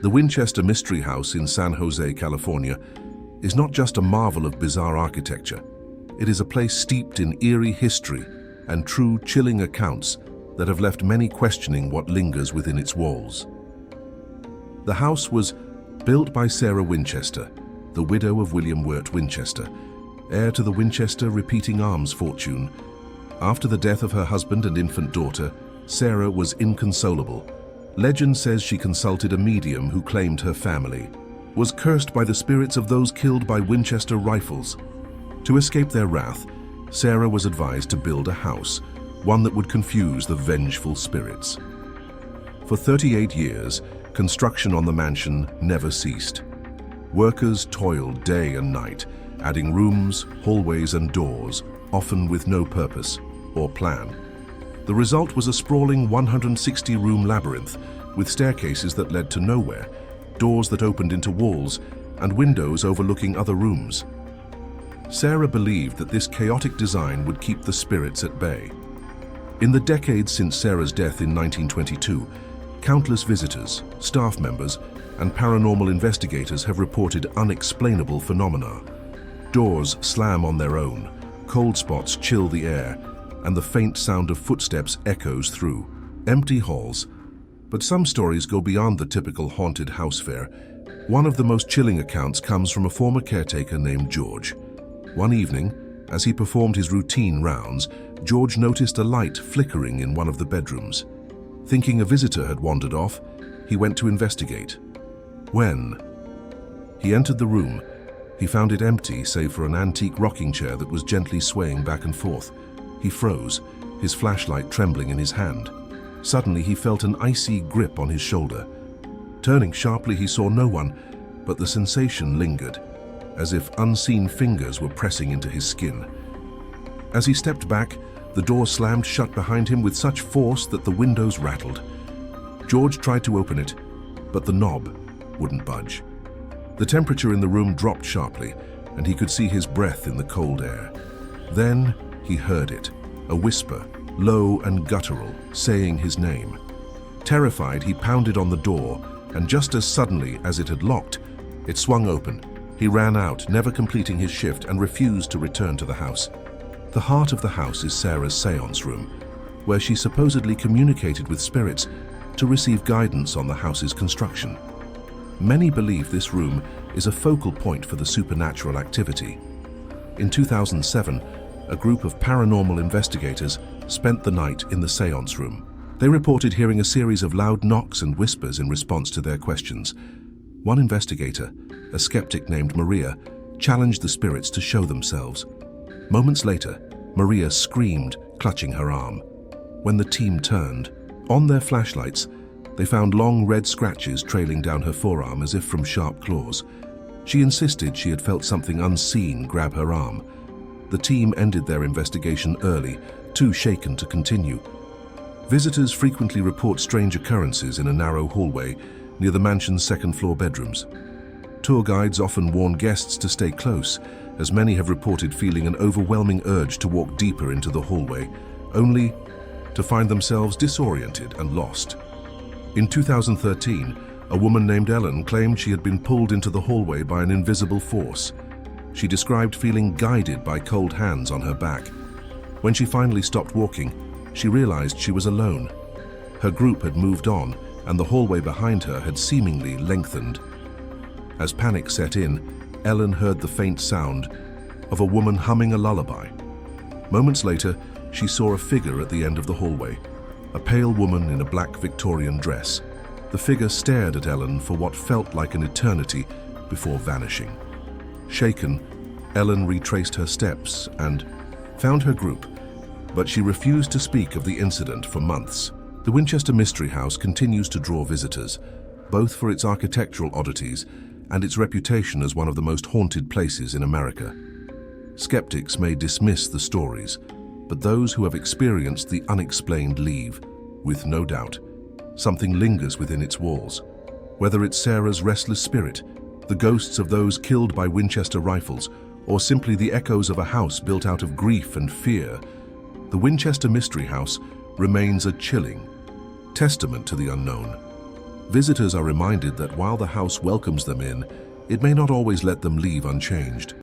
The Winchester Mystery House in San Jose, California, is not just a marvel of bizarre architecture. It is a place steeped in eerie history and true chilling accounts that have left many questioning what lingers within its walls. The house was built by Sarah Winchester, the widow of William Wirt Winchester, heir to the Winchester repeating arms fortune. After the death of her husband and infant daughter, Sarah was inconsolable. Legend says she consulted a medium who claimed her family was cursed by the spirits of those killed by Winchester rifles. To escape their wrath, Sarah was advised to build a house, one that would confuse the vengeful spirits. For 38 years, construction on the mansion never ceased. Workers toiled day and night, adding rooms, hallways, and doors, often with no purpose or plan. The result was a sprawling 160-room labyrinth with staircases that led to nowhere, doors that opened into walls, and windows overlooking other rooms. Sarah believed that this chaotic design would keep the spirits at bay. In the decades since Sarah's death in 1922, countless visitors, staff members, and paranormal investigators have reported unexplainable phenomena. Doors slam on their own, cold spots chill the air, and the faint sound of footsteps echoes through empty halls. But some stories go beyond the typical haunted house fare. One of the most chilling accounts comes from a former caretaker named George. One evening, as he performed his routine rounds, George noticed a light flickering in one of the bedrooms. Thinking a visitor had wandered off, he went to investigate. When he entered the room, he found it empty save for an antique rocking chair that was gently swaying back and forth. He froze, his flashlight trembling in his hand. Suddenly, he felt an icy grip on his shoulder. Turning sharply, he saw no one, but the sensation lingered, as if unseen fingers were pressing into his skin. As he stepped back, the door slammed shut behind him with such force that the windows rattled. George tried to open it, but the knob wouldn't budge. The temperature in the room dropped sharply, and he could see his breath in the cold air. Then he heard it, a whisper, low and guttural, saying his name. Terrified, he pounded on the door, and just as suddenly as it had locked, it swung open. He ran out, never completing his shift, and refused to return to the house. The heart of the house is Sarah's séance room, where she supposedly communicated with spirits to receive guidance on the house's construction. Many believe this room is a focal point for the supernatural activity. In 2007, a group of paranormal investigators spent the night in the séance room. They reported hearing a series of loud knocks and whispers in response to their questions. One investigator, a skeptic named Maria, challenged the spirits to show themselves. Moments later, Maria screamed, clutching her arm. When the team turned, on their flashlights, they found long red scratches trailing down her forearm as if from sharp claws. She insisted she had felt something unseen grab her arm. The team ended their investigation early, too shaken to continue. Visitors frequently report strange occurrences in a narrow hallway near the mansion's second-floor bedrooms. Tour guides often warn guests to stay close, as many have reported feeling an overwhelming urge to walk deeper into the hallway, only to find themselves disoriented and lost. In 2013, a woman named Ellen claimed she had been pulled into the hallway by an invisible force. She described feeling guided by cold hands on her back. When she finally stopped walking, she realized she was alone. Her group had moved on, and the hallway behind her had seemingly lengthened. As panic set in, Ellen heard the faint sound of a woman humming a lullaby. Moments later, she saw a figure at the end of the hallway, a pale woman in a black Victorian dress. The figure stared at Ellen for what felt like an eternity before vanishing. Shaken, Ellen retraced her steps and found her group, but she refused to speak of the incident for months. The Winchester Mystery House continues to draw visitors, both for its architectural oddities and its reputation as one of the most haunted places in America. Skeptics may dismiss the stories, but those who have experienced the unexplained leave, with no doubt, something lingers within its walls. Whether it's Sarah's restless spirit, the ghosts of those killed by Winchester rifles, or simply the echoes of a house built out of grief and fear, the Winchester Mystery House remains a chilling testament to the unknown. Visitors are reminded that while the house welcomes them in, it may not always let them leave unchanged.